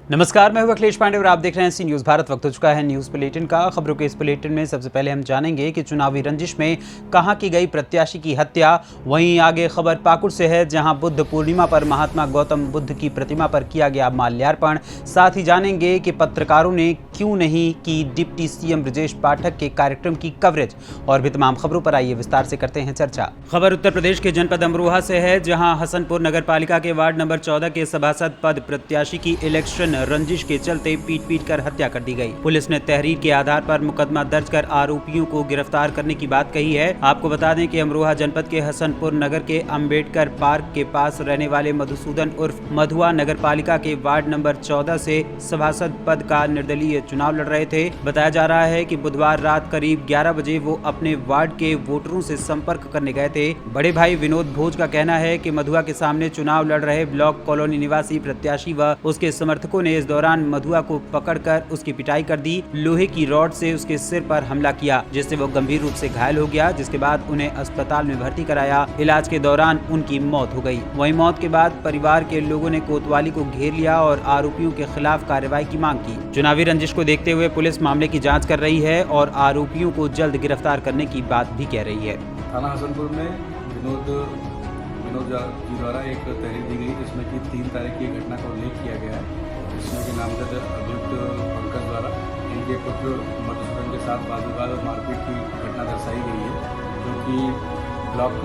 नमस्कार, मैं हूं अखिलेश पांडे और आप देख रहे हैं सी न्यूज़ भारत। वक्त हो चुका है न्यूज़ बुलेटिन का। खबरों के इस बुलेटिन में सबसे पहले हम जानेंगे कि चुनावी रंजिश में कहां की गई प्रत्याशी की हत्या। वहीं आगे खबर पाकुड़ से है, जहां बुद्ध पूर्णिमा पर महात्मा गौतम बुद्ध की प्रतिमा पर किया गया माल्यार्पण। साथ ही जानेंगे कि पत्रकारों ने क्यों नहीं की डिप्टी सीएम ब्रजेश पाठक के कार्यक्रम की कवरेज। और भी तमाम खबरों पर आइए विस्तार से करते हैं चर्चा। खबर उत्तर प्रदेश के जनपद अमरोहा से है, जहाँ हसनपुर नगर पालिका के वार्ड नंबर 14 के सभासद पद प्रत्याशी की इलेक्शन रंजिश के चलते पीट कर हत्या कर दी गई। पुलिस ने तहरीर के आधार पर मुकदमा दर्ज कर आरोपियों को गिरफ्तार करने की बात कही है। आपको बता दें कि अमरोहा जनपद के हसनपुर नगर के अंबेडकर पार्क के पास रहने वाले मधुसूदन उर्फ मधुआ नगर पालिका के वार्ड नंबर 14 से सभासद पद का निर्दलीय चुनाव लड़ रहे थे। बताया जा रहा है कि बुधवार रात करीब 11 बजे वो अपने वार्ड के वोटरों से संपर्क करने गए थे। बड़े भाई विनोद भोज का कहना है कि मधुआ के सामने चुनाव लड़ रहे ब्लॉक कॉलोनी निवासी प्रत्याशी व उसके समर्थकों ने इस दौरान मधुआ को पकड़कर उसकी पिटाई कर दी। लोहे की रॉड से उसके सिर पर हमला किया, जिससे वो गंभीर रूप से घायल हो गया, जिसके बाद उन्हें अस्पताल में भर्ती कराया। इलाज के दौरान उनकी मौत हो गई। वहीं मौत के बाद परिवार के लोगों ने कोतवाली को घेर लिया और आरोपियों के खिलाफ कार्रवाई की मांग की। चुनावी रंजिश को देखते हुए पुलिस मामले की जाँच कर रही है और आरोपियों को जल्द गिरफ्तार करने की बात भी कह रही है। थाना हसनपुर में विनोद जी द्वारा एक तहरीर दी गई, जिसमें कि 3 तारीख की घटना का उल्लेख किया गया है, जिसमें कि नामजद अभियुक्त पंकज द्वारा इनके पुत्र मधुसूदन के साथ वाद विवाद और मारपीट की घटना दर्शाई गई है, जो कि ब्लॉक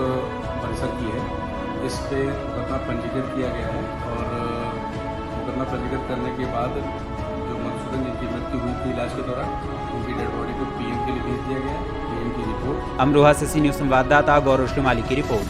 परिसर की है। इस पे मुकदमा पंजीकृत किया गया है और मुकदमा पंजीकृत करने के बाद जो मधुसूदन जिनकी मृत्यु हुई थी इलाज के दौरान, उनकी डेड बॉडी को पीएम के लिए भेज दिया गया है। पीएम की रिपोर्ट। अमरोहा से सी न्यूज़ संवाददाता गौरव श्रीमाली की रिपोर्ट।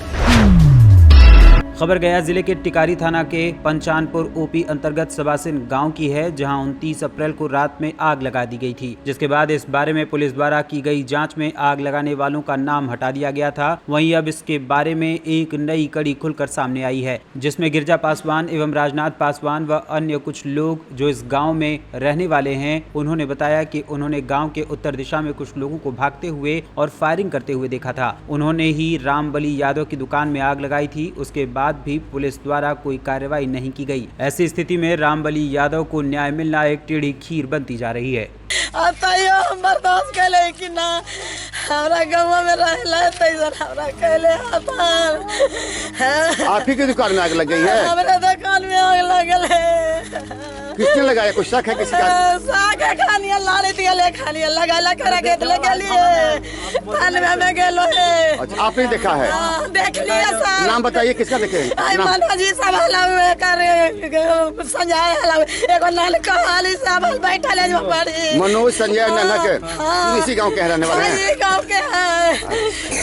खबर गया जिले के टिकारी थाना के पंचानपुर ओपी अंतर्गत सबासिन गांव की है, जहां 29 अप्रैल को रात में आग लगा दी गई थी, जिसके बाद इस बारे में पुलिस द्वारा की गई जांच में आग लगाने वालों का नाम हटा दिया गया था। वहीं अब इसके बारे में एक नई कड़ी खुलकर सामने आई है, जिसमें गिरजा पासवान एवं राजनाथ पासवान व अन्य कुछ लोग जो इस गाँव में रहने वाले हैं, उन्होंने बताया कि उन्होंने गाँव के उत्तर दिशा में कुछ लोगों को भागते हुए और फायरिंग करते हुए देखा था। उन्होंने ही रामबली यादव की दुकान में आग लगाई थी। उसके बाद भी पुलिस द्वारा कोई कार्रवाई नहीं की गई। ऐसी स्थिति में रामबली यादव को न्याय मिलना एक टेढ़ी खीर बनती जा रही है। बर्दाश्त कर ले कि ना हमरा गाँव में रहला हमरा कहले आप ही की दुकान में आग लग गई है? हमारे दुकान में आग लगल है। किसने लगाया? कुछ शक है किसी का? साग खानिया लाले दिया खानिया लगाला करा के लगे लिए पान में गेलो है। अच्छा, आपने देखा है? देख लिया सर। नाम बताइए किसका देखे? मनोज जी सब हला कर संजय हला एगो नाल कहाली सब बैठल है जो पड़ी। मनोज संजय ननक इसी गांव के रहने वाले हैं? गाँव के हैं।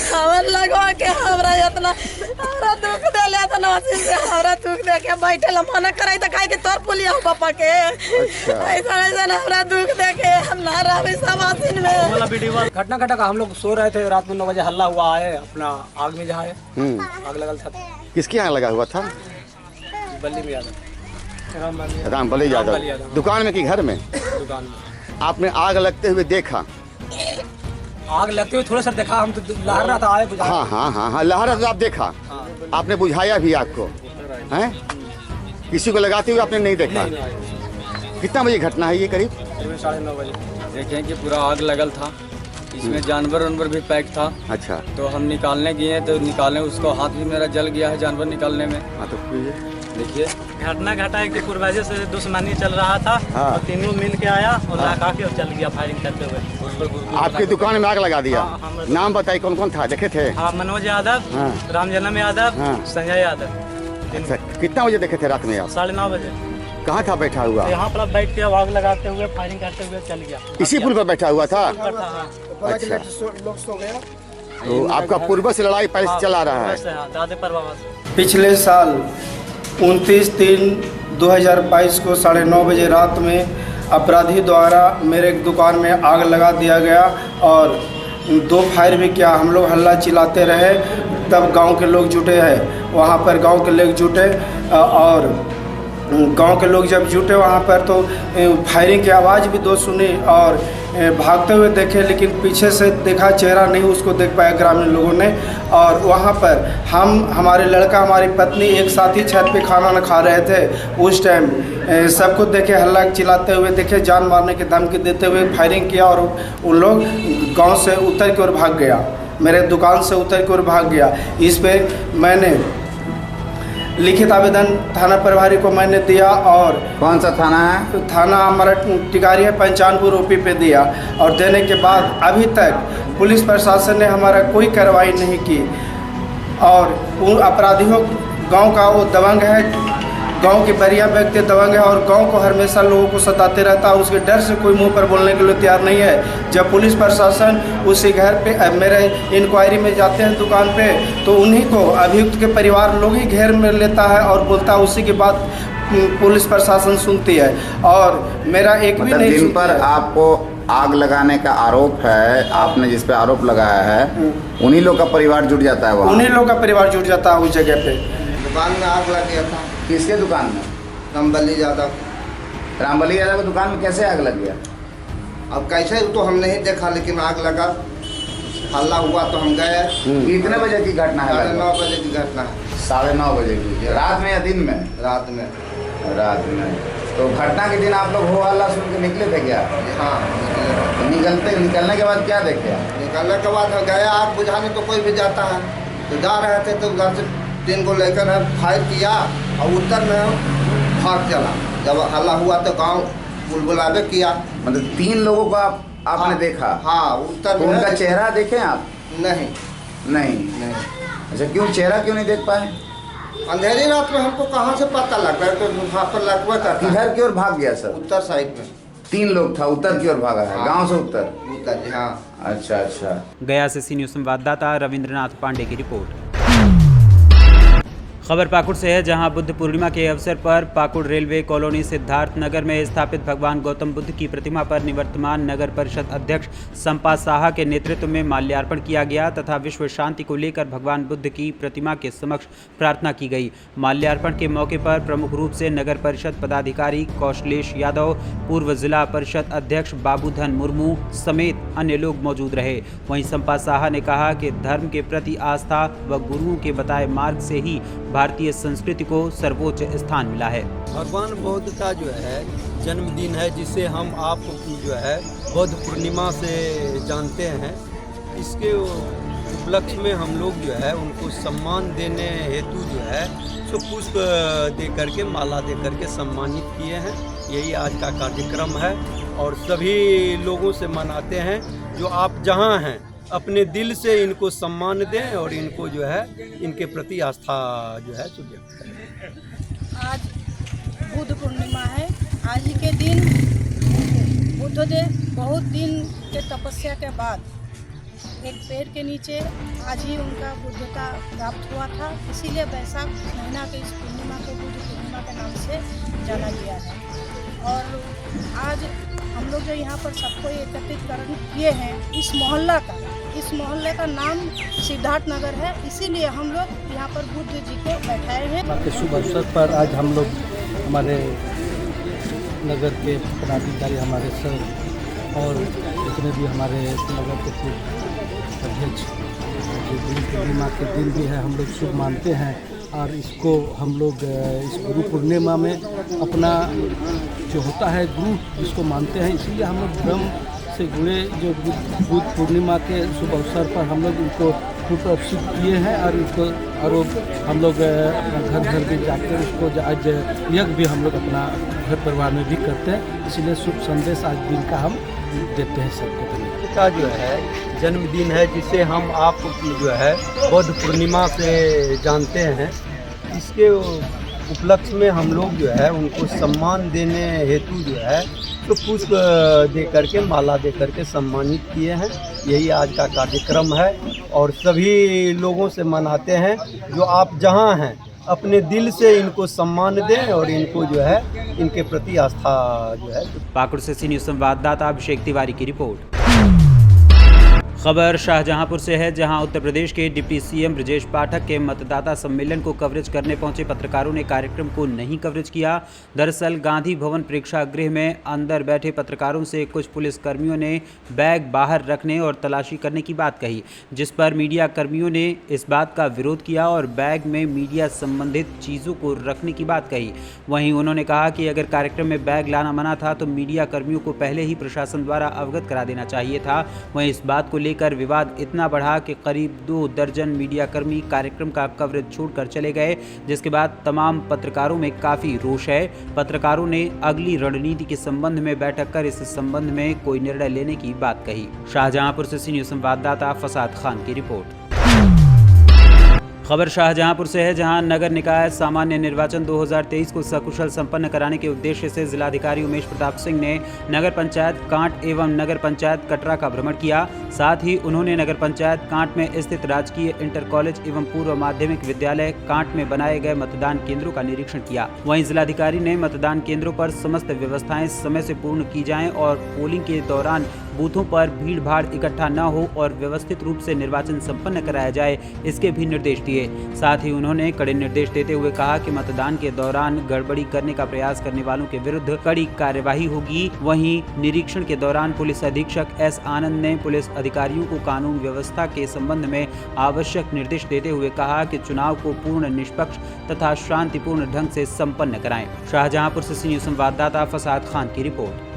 हमर लगवा के हमरा इतना हमरा दुख देले त नसीब से हमरा दुख दे के बैठल मना करे त काहे के तोर पुलिया पापा के। अच्छा, ऐसा हमरा दुख दे के हम ना रहबे सब आसिन में। वाला वीडियो घटना घटा का हम लोग सो रहे थे, रात में 9 बजे हल्ला हुआ है, अपना आग में जहाँ है आग लगल था। किसके यहाँ लगा हुआ था? बल्ली में यादव, रामबली यादव। दुकान में कि घर में? दुकान में। आपने आग लगते हुए देखा? आग लगते हुए थोड़ा सा देखा, हम तो लहर रहा था, आए बुझा। हाँ, लहरा तो आप देखा? आपने बुझाया भी आग को? हैं? किसी को लगाते हुए आपने नहीं देखा? कितना बजे घटना है ये? करीब 9:30 बजे। देखें कि पूरा आग लगल था, इसमें जानवर भी पैक था। अच्छा, तो हम निकालने गए तो निकालने उसको हाथ भी मेरा जल गया है जानवर निकालने में। हाँ, तो देखिए घटना घटा है कि पूर्वज से दुश्मनी चल रहा था। हाँ। और तीनों मिल के आया और लगा के चल गया फायरिंग करते हुए। आपकी दुकान में आग लगा दिया? हाँ, नाम बताइए कौन कौन था? देखे थे? हाँ, मनोज यादव, हाँ। रामजन्म यादव, हाँ। संजय यादव। अच्छा, कितना बजे देखे थे रात में आप? 9:30 बजे। कहाँ था बैठा हुआ? यहाँ पर बैठ के आग लगाते हुए फायरिंग करते हुए चल गया। इसी पुल पर बैठा हुआ था? अच्छा, तो आपका पूर्व से लड़ाई पहले से चला रहा है? दादे पर बाबा से। पिछले साल 29/3/2022 को 9:30 बजे रात में अपराधी द्वारा मेरे दुकान में आग लगा दिया गया और 2 फायर भी किया। हम लोग हल्ला चिल्लाते रहे, तब गांव के लोग जुटे हैं। वहां पर गांव के लोग जुटे और गांव के लोग जब जुटे वहाँ पर तो फायरिंग की आवाज़ भी दो सुनी और भागते हुए देखे, लेकिन पीछे से देखा चेहरा नहीं उसको देख पाया ग्रामीण लोगों ने। और वहाँ पर हमारे लड़का हमारी पत्नी एक साथ ही छत पे खाना न खा रहे थे। उस टाइम सबको देखे हल्ला चिल्लाते हुए देखे, जान मारने की धमकी देते हुए फायरिंग किया और उन लोग गाँव से उतर की ओर भाग गया, मेरे दुकान से उतर की ओर भाग गया। इस पे मैंने लिखित आवेदन थाना प्रभारी को मैंने दिया। और कौन सा थाना है? थाना हमारा टिकारी है, पंचानपुर ओपी पे दिया। और देने के बाद अभी तक पुलिस प्रशासन ने हमारा कोई कार्रवाई नहीं की। और उन अपराधियों गांव का वो दबंग है, गांव के बढ़िया व्यक्ति दबंग है और गांव को हमेशा लोगों को सताते रहता है। उसके डर से कोई मुंह पर बोलने के लिए तैयार नहीं है। जब पुलिस प्रशासन उसी घर पे मेरे इंक्वायरी में जाते हैं दुकान पे, तो उन्हीं को अभियुक्त के परिवार लोग ही घेर में लेता है और बोलता है, उसी की बात पुलिस प्रशासन सुनती है। और मेरा एक भी नहीं जिन पर आपको आग लगाने का आरोप है, आपने जिस पे आरोप लगाया है, उन्हीं लोग का परिवार जुट जाता है वहाँ? उन्हीं लोग का परिवार जुट जाता है उस जगह पे। दुकान में आग लग गया था। किसके दुकान में? रामबली यादव। रामबली यादव की दुकान में कैसे आग लग गया? अब कैसे तो हम नहीं देखा, लेकिन आग लगा, हल्ला हुआ तो हम गए। कितने बजे की घटना है? 9:30 बजे की घटना है। 9:30 बजे की? रात में या दिन में? रात में। रात में। तो घटना के दिन आप लोग हो हल्ला सुन के निकले थे क्या? हाँ निकले। निकलने के बाद क्या देखे? निकलने के बाद गया आग बुझाने, तो कोई भी जाता है। तो जा रहे थे तो घर से 3 को लेकर फायर किया और उत्तर में भाग चला। जब हल्ला हुआ तो गांव बुलबुलावे किया। मतलब 3 लोगों को आपने हाँ, देखा? हाँ उत्तर तो में। उनका चेहरा देखे आप? नहीं नहीं। अच्छा, क्यों चेहरा क्यों नहीं देख पाए? अंधेरी रात में हमको कहाँ से पता लग रहा है? तो वहाँ पर लगवा करता है। किधर की ओर भाग गया सर? उत्तर साइड में 3 लोग था, उत्तर की ओर भागा है। हाँ। गांव से उत्तर? उत्तर जी, हाँ। अच्छा। गया से सी न्यूज़ संवाददाता रविंद्रनाथ पांडे की रिपोर्ट। खबर पाकुड़ से है, जहां बुद्ध पूर्णिमा के अवसर पर पाकुड़ रेलवे कॉलोनी सिद्धार्थ नगर में स्थापित भगवान गौतम बुद्ध की प्रतिमा पर निवर्तमान नगर परिषद अध्यक्ष संपा साहा के नेतृत्व में माल्यार्पण किया गया तथा विश्व शांति को लेकर भगवान बुद्ध की प्रतिमा के समक्ष प्रार्थना की गई। माल्यार्पण के मौके पर प्रमुख रूप से नगर परिषद पदाधिकारी कौशलेश यादव, पूर्व जिला परिषद अध्यक्ष बाबूधन मुर्मू समेत अन्य लोग मौजूद रहे। वहीं संपा साहा ने कहा कि धर्म के प्रति आस्था व गुरुओं के बताए मार्ग से ही भारतीय संस्कृति को सर्वोच्च स्थान मिला है। भगवान बौद्ध का जो है जन्मदिन है, जिसे हम आप जो है बौद्ध पूर्णिमा से जानते हैं। इसके उपलक्ष्य में हम लोग जो है उनको सम्मान देने हेतु जो है सो पुष्प दे करके, माला दे करके सम्मानित किए हैं। यही आज का कार्यक्रम है और सभी लोगों से मनाते हैं, जो आप जहां हैं अपने दिल से इनको सम्मान दें और इनको जो है इनके प्रति आस्था जो है व्यक्त करें। आज बुद्ध पूर्णिमा है। आज ही के दिन बुद्धदेव बहुत दिन के तपस्या के बाद एक पेड़ के नीचे आज ही उनका बुद्धता प्राप्त हुआ था। इसीलिए वैशाख महीना के इस पूर्णिमा को बुद्ध पूर्णिमा के नाम से जाना गया है। और आज हम लोग जो यहाँ पर सबको एकत्रितकरण किए हैं, इस मोहल्ले का नाम सिद्धार्थ नगर है। इसीलिए हम लोग यहाँ पर बुद्ध जी को बैठाए हैं। के शुभ अवसर पर आज हम लोग हमारे नगर के पदाधिकारी, हमारे सर और जितने भी हमारे नगर के अध्यक्ष, जो गुरु पूर्णिमा के दिन भी है, हम लोग शुभ मानते हैं। और इसको हम लोग इस गुरु पूर्णिमा में अपना जो होता है गुरु, इसको मानते हैं। इसलिए हम लोग धर्म से जुड़े जो बुद्ध पूर्णिमा के शुभ अवसर पर हम लोग इनको खूब अर्पित किए हैं। और इसको और हम लोग अपना घर भी जाकर उसको आज यज्ञ भी हम लोग अपना घर परिवार में भी करते हैं। इसलिए शुभ संदेश आज दिन का हम देते हैं सबको। का जो है जन्मदिन है, जिसे हम आप जो है बौद्ध पूर्णिमा से जानते हैं। इसके उपलक्ष्य में हम लोग जो है उनको सम्मान देने हेतु जो है तो पुष्प दे करके, माला दे करके सम्मानित किए हैं। यही आज का कार्यक्रम है और सभी लोगों से मनाते हैं, जो आप जहां हैं अपने दिल से इनको सम्मान दें और इनको जो है इनके प्रति आस्था जो है। पाकुड़ से सी न्यूज़ संवाददाता अभिषेक तिवारी की रिपोर्ट। खबर शाहजहांपुर से है, जहां उत्तर प्रदेश के डिप्टी सीएम ब्रजेश पाठक के मतदाता सम्मेलन को कवरेज करने पहुंचे पत्रकारों ने कार्यक्रम को नहीं कवरेज किया। दरअसल गांधी भवन प्रेक्षागृह में अंदर बैठे पत्रकारों से कुछ पुलिसकर्मियों ने बैग बाहर रखने और तलाशी करने की बात कही, जिस पर मीडिया कर्मियों ने इस बात का विरोध किया और बैग में मीडिया संबंधित चीज़ों को रखने की बात कही। वहीं उन्होंने कहा कि अगर कार्यक्रम में बैग लाना मना था तो मीडिया कर्मियों को पहले ही प्रशासन द्वारा अवगत करा देना चाहिए था। वहीं इस बात को लेकर विवाद इतना बढ़ा कि करीब 2 दर्जन मीडियाकर्मी कार्यक्रम का कवरेज छोड़कर चले गए, जिसके बाद तमाम पत्रकारों में काफ़ी रोष है। पत्रकारों ने अगली रणनीति के संबंध में बैठक कर इस संबंध में कोई निर्णय लेने की बात कही। शाहजहांपुर से सी न्यूज़ संवाददाता फसाद खान की रिपोर्ट। खबर शाहजहांपुर से है, जहां नगर निकाय सामान्य निर्वाचन 2023 को सकुशल संपन्न कराने के उद्देश्य से जिलाधिकारी उमेश प्रताप सिंह ने नगर पंचायत कांट एवं नगर पंचायत कटरा का भ्रमण किया। साथ ही उन्होंने नगर पंचायत कांट में स्थित राजकीय इंटर कॉलेज एवं पूर्व माध्यमिक विद्यालय कांट में बनाए गए मतदान केंद्रों का निरीक्षण किया। वहीं जिलाधिकारी ने मतदान केंद्रों पर समस्त व्यवस्थाएं समय से पूर्ण की जाएं और पोलिंग के दौरान बूथों पर भीड़ भाड़ इकट्ठा न हो और व्यवस्थित रूप से निर्वाचन संपन्न कराया जाए, इसके भी निर्देश दिए। साथ ही उन्होंने कड़े निर्देश देते हुए कहा कि मतदान के दौरान गड़बड़ी करने का प्रयास करने वालों के विरुद्ध कड़ी कार्यवाही होगी। वहीं निरीक्षण के दौरान पुलिस अधीक्षक एस आनंद ने पुलिस अधिकारियों को कानून व्यवस्था के संबंध में आवश्यक निर्देश देते हुए कहा कि चुनाव को पूर्ण निष्पक्ष तथा शांतिपूर्ण ढंग से संपन्न कराएं। शाहजहांपुर से सी न्यूज़ संवाददाता फसाद खान की रिपोर्ट।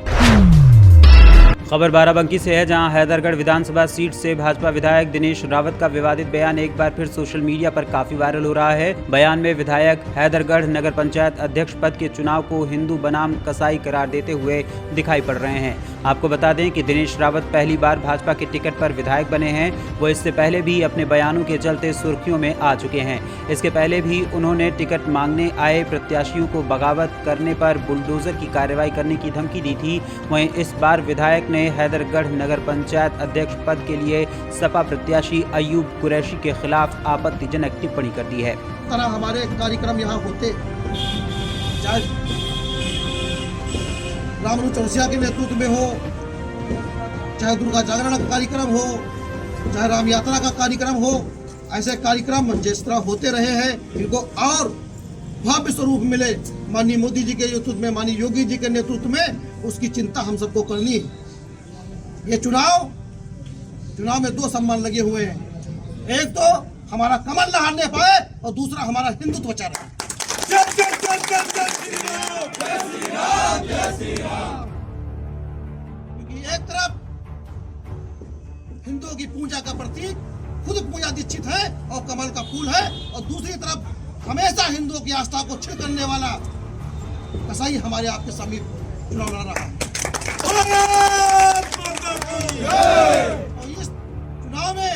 खबर बाराबंकी से है, जहां हैदरगढ़ विधानसभा सीट से भाजपा विधायक दिनेश रावत का विवादित बयान एक बार फिर सोशल मीडिया पर काफी वायरल हो रहा है। बयान में विधायक हैदरगढ़ नगर पंचायत अध्यक्ष पद के चुनाव को हिंदू बनाम कसाई करार देते हुए दिखाई पड़ रहे हैं। आपको बता दें कि दिनेश रावत पहली बार भाजपा के टिकट पर विधायक बने हैं। वो इससे पहले भी अपने बयानों के चलते सुर्खियों में आ चुके हैं। इसके पहले भी उन्होंने टिकट मांगने आए प्रत्याशियों को बगावत करने पर बुलडोजर की कार्रवाई करने की धमकी दी थी। वहीं इस बार विधायक ने हैदरगढ़ नगर पंचायत अध्यक्ष पद के लिए सपा प्रत्याशी अयूब कुरैशी के खिलाफ आपत्तिजनक टिप्पणी कर दी है। तरह हमारे कार्यक्रम यहाँ होते, चाहे रामरू चौरसिया के नेतृत्व में हो, चाहे दुर्गा जागरण का कार्यक्रम हो, चाहे राम यात्रा का कार्यक्रम हो, ऐसे कार्यक्रम जिस तरह होते रहे हैं, इनको और भव्य स्वरूप मिले। माननीय मोदी जी के नेतृत्व में, माननीय योगी जी के नेतृत्व में, उसकी चिंता हम सबको करनी है। ये चुनाव में 2 सम्मान लगे हुए हैं। एक तो हमारा कमल न हारने पाए और दूसरा हमारा हिंदुत्व बचा रहे। क्योंकि एक तरफ हिंदुओं की पूजा का प्रतीक खुद पूजा दीक्षित है और कमल का फूल है, और दूसरी तरफ हमेशा हिंदुओं की आस्था को छीन करने वाला कसाई हमारे आपके समीप चुनाव लड़ रहा है। और इस चुनाव में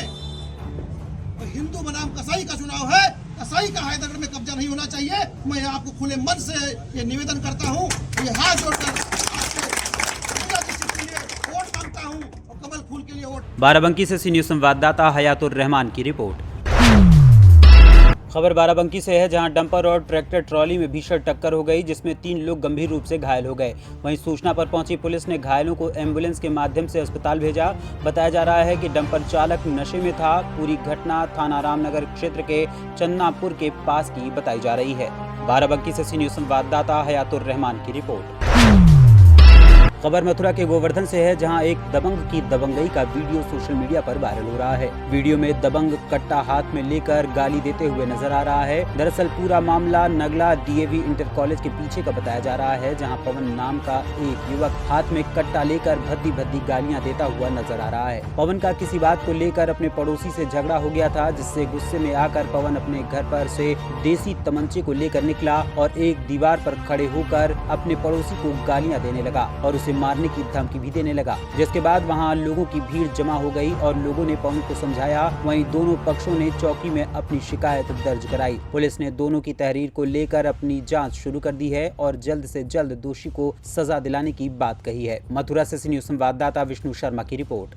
हिंदू बनाम कसाई का चुनाव है। कसाई का हैदरगढ़ में कब्जा नहीं होना चाहिए। मैं आपको खुले मन से ये निवेदन करता हूँ, ये हाथ जोड़कर वोट मांगता हूँ और कमल फूल के लिए वोट। बाराबंकी से सी न्यूज़ संवाददाता हयातुर रहमान की रिपोर्ट। खबर बाराबंकी से है, जहां डंपर और ट्रैक्टर ट्रॉली में भीषण टक्कर हो गई, जिसमें 3 लोग गंभीर रूप से घायल हो गए। वहीं सूचना पर पहुंची पुलिस ने घायलों को एम्बुलेंस के माध्यम से अस्पताल भेजा। बताया जा रहा है कि डंपर चालक नशे में था। पूरी घटना थाना रामनगर क्षेत्र के चन्नापुर के पास की बताई जा रही है। बाराबंकी से सी न्यूज़ संवाददाता हयातुर रहमान की रिपोर्ट। खबर मथुरा के गोवर्धन से है, जहां एक दबंग की दबंगई का वीडियो सोशल मीडिया पर वायरल हो रहा है। वीडियो में दबंग कट्टा हाथ में लेकर गाली देते हुए नजर आ रहा है। दरअसल पूरा मामला नगला डीएवी इंटर कॉलेज के पीछे का बताया जा रहा है, जहां पवन नाम का एक युवक हाथ में कट्टा लेकर भद्दी भद्दी गालियां देता हुआ नजर आ रहा है। पवन का किसी बात को लेकर अपने पड़ोसी से झगड़ा हो गया था, जिससे गुस्से में आकर पवन अपने घर पर से देसी तमंचे को लेकर निकला और एक दीवार पर खड़े होकर अपने पड़ोसी को गालियां देने लगा और उसे मारने की धमकी भी देने लगा। जिसके बाद वहां लोगों की भीड़ जमा हो गई और लोगों ने पवन को समझाया। वहीं दोनों पक्षों ने चौकी में अपनी शिकायत दर्ज कराई। पुलिस ने दोनों की तहरीर को लेकर अपनी जांच शुरू कर दी है और जल्द से जल्द दोषी को सजा दिलाने की बात कही है। मथुरा से सी न्यूज़ संवाददाता विष्णु शर्मा की रिपोर्ट।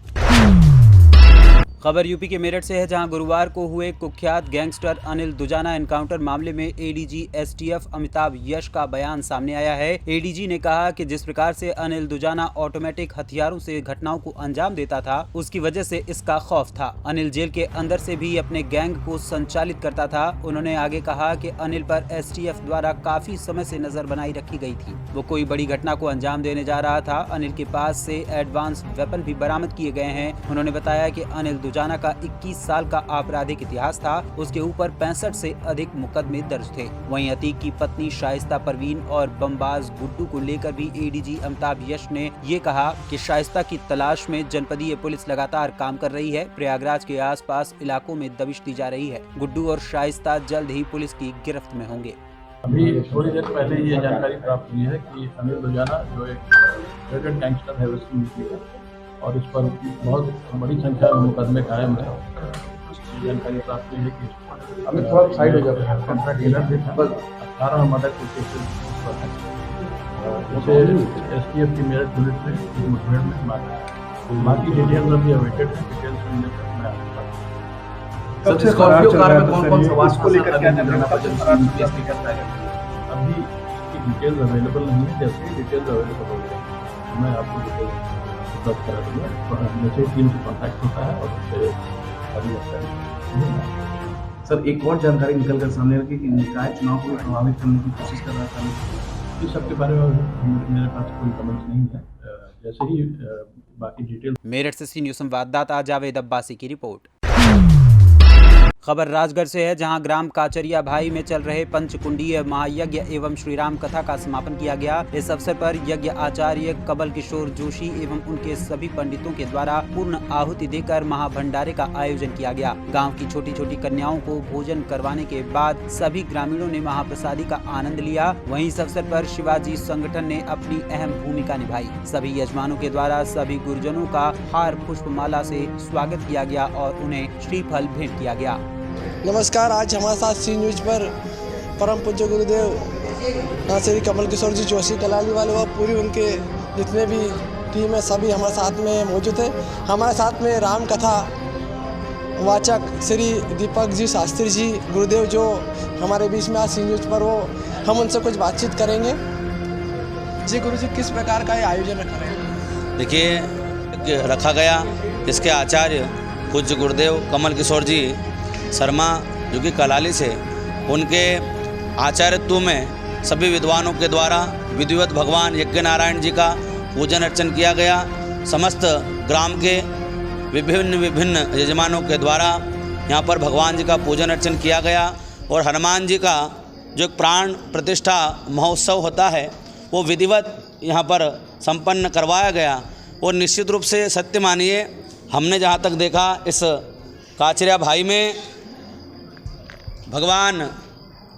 खबर यूपी के मेरठ से है, जहां गुरुवार को हुए कुख्यात गैंगस्टर अनिल दुजाना एनकाउंटर मामले में एडीजी एसटीएफ अमिताभ यश का बयान सामने आया है। एडीजी ने कहा कि जिस प्रकार से अनिल दुजाना ऑटोमेटिक हथियारों से घटनाओं को अंजाम देता था, उसकी वजह से इसका खौफ था। अनिल जेल के अंदर से भी अपने गैंग को संचालित करता था। उन्होंने आगे कहा कि अनिल पर एसटीएफ द्वारा काफी समय से नजर बनाई रखी गई थी। वो कोई बड़ी घटना को अंजाम देने जा रहा था। अनिल के पास से एडवांस वेपन भी बरामद किए गए हैं। उन्होंने बताया कि अनिल दुजाना का 21 साल का आपराधिक इतिहास था। उसके ऊपर 65 से अधिक मुकदमे दर्ज थे। वहीं अतीक की पत्नी शाइस्ता परवीन और बमबाज गुड्डू को लेकर भी एडीजी अमिताभ यश ने ये कहा कि शाइस्ता की तलाश में जनपदीय पुलिस लगातार काम कर रही है। प्रयागराज के आसपास इलाकों में दबिश दी जा रही है। गुड्डू और शाइस्ता जल्द ही पुलिस की गिरफ्त में होंगे। अभी थोड़ी देर पहले ये जानकारी प्राप्त हुई है कि अनिल दुजाना जो एक रेडेड गैंगस्टर है उसकी मृत्यु है और इस पर बहुत बड़ी संख्या में मुकदमे कायम है। ये जानकारी प्राप्त हुई है कि अभी थोड़ा साइड हो जाता है 18 मर्डर के केसेस पर है। जैसे एसटीएफ की मेरठ पुलिस में इस मुठभेड़ में मारा। बाकी डिटेल्स अभी अवेटेड है। डिटेल्स मिलने पर मैं आपको सबसे स्कॉर्पियो कार में कौन-कौन सवार को लेकर क्या जानना पड़ेगा? अभी इसकी डिटेल्स अवेलेबल नहीं है। जैसे ही डिटेल्स अवेलेबल हो जाए मैं आपको डिटेल्स उपलब्ध करा दूँगा। तो मुझे टीम से कॉन्टैक्ट होता है और उससे अभी लगता है। सर, एक और जानकारी निकल कर सामने रखी कि निकाय चुनाव को प्रभावित करने की कोशिश कर रहा था। इस सबके बारे में मेरे पास कोई कमेंट्स नहीं है। जैसे ही बाकी डिटेल। मेरठ से सी न्यूज़ संवाददाता जावेद अब्बासी की रिपोर्ट। खबर राजगढ़ से है, जहां ग्राम काचरिया भाई में चल रहे पंचकुंडीय महायज्ञ एवं श्रीराम कथा का समापन किया गया। इस अवसर पर यज्ञ आचार्य कमल किशोर जोशी एवं उनके सभी पंडितों के द्वारा पूर्ण आहुति देकर महाभंडारे का आयोजन किया गया। गांव की छोटी छोटी कन्याओं को भोजन करवाने के बाद सभी ग्रामीणों ने महाप्रसादी का आनंद लिया। वहीं इस अवसर पर शिवाजी संगठन ने अपनी अहम भूमिका निभाई। सभी यजमानों के द्वारा सभी गुरुजनों का हार पुष्पमाला से स्वागत किया गया और उन्हें श्रीफल भेंट किया गया। नमस्कार, आज हमारे साथ सी न्यूज़ पर परम पूज्य गुरुदेव श्री कमल किशोर जी जोशी कलाली वाले व पूरी उनके जितने भी टीम है सभी हमारे साथ में मौजूद है। हमारे साथ में राम कथा वाचक श्री दीपक जी शास्त्री जी गुरुदेव जो हमारे बीच में आज सी न्यूज़ पर वो हम उनसे कुछ बातचीत करेंगे। जी गुरु जी, किस प्रकार का ये आयोजन रखा गया? देखिए, रखा गया इसके आचार्य पूज्य गुरुदेव कमल किशोर जी शर्मा जो कि कलाली से, उनके आचार्यत्व में सभी विद्वानों के द्वारा विधिवत भगवान यज्ञ नारायण जी का पूजन अर्चन किया गया। समस्त ग्राम के विभिन्न यजमानों के द्वारा यहाँ पर भगवान जी का पूजन अर्चन किया गया और हनुमान जी का जो प्राण प्रतिष्ठा महोत्सव होता है वो विधिवत यहाँ पर संपन्न करवाया गया। और निश्चित रूप से सत्य मानिए, हमने जहाँ तक देखा इस काचरिया भाई में भगवान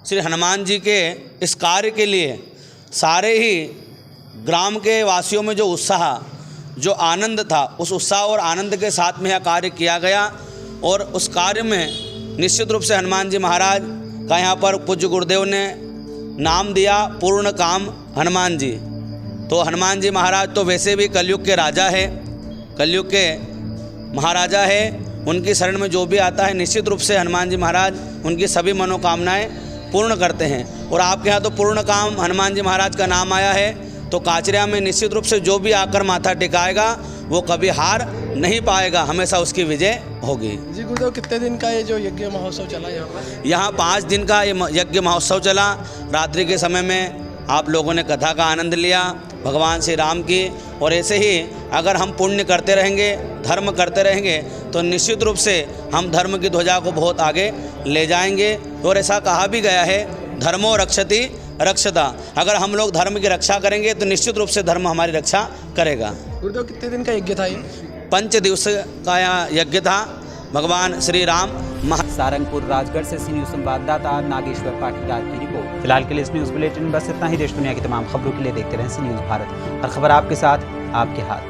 श्री हनुमान जी के इस कार्य के लिए सारे ही ग्राम के वासियों में जो उत्साह, जो आनंद था, उस उत्साह और आनंद के साथ में यह कार्य किया गया। और उस कार्य में निश्चित रूप से हनुमान जी महाराज का यहाँ पर पूज्य गुरुदेव ने नाम दिया पूर्ण काम हनुमान जी। तो हनुमान जी महाराज तो वैसे भी कलयुग के राजा है, कलयुग के महाराजा है। उनकी शरण में जो भी आता है निश्चित रूप से हनुमान जी महाराज उनकी सभी मनोकामनाएं पूर्ण करते हैं। और आपके यहाँ तो पूर्ण काम हनुमान जी महाराज का नाम आया है, तो काचरिया में निश्चित रूप से जो भी आकर माथा टिकाएगा वो कभी हार नहीं पाएगा, हमेशा उसकी विजय होगी। जी गुरुदेव, कितने दिन का ये जो यज्ञ महोत्सव चला यहाँ पर? यहाँ 5 दिन का ये यज्ञ महोत्सव चला। रात्रि के समय में आप लोगों ने कथा का आनंद लिया भगवान श्री राम की। और ऐसे ही अगर हम पुण्य करते रहेंगे, धर्म करते रहेंगे, तो निश्चित रूप से हम धर्म की ध्वजा को बहुत आगे ले जाएंगे। और ऐसा कहा भी गया है, धर्मो रक्षति रक्षता। अगर हम लोग धर्म की रक्षा करेंगे तो निश्चित रूप से धर्म हमारी रक्षा करेगा। गुरुदेव, कितने दिन का यज्ञ था ये? 5 दिवस का यज्ञ था भगवान श्री राम। सारंगपुर राजगढ़ से सी न्यूज़ संवाददाता नागेश्वर पाटीदार की रिपोर्ट। फिलहाल के लिए इस न्यूज़ बुलेटिन बस इतना ही। देश दुनिया की तमाम खबरों के लिए देखते रहें सी न्यूज़ भारत। हर खबर आपके साथ, आपके हाथ।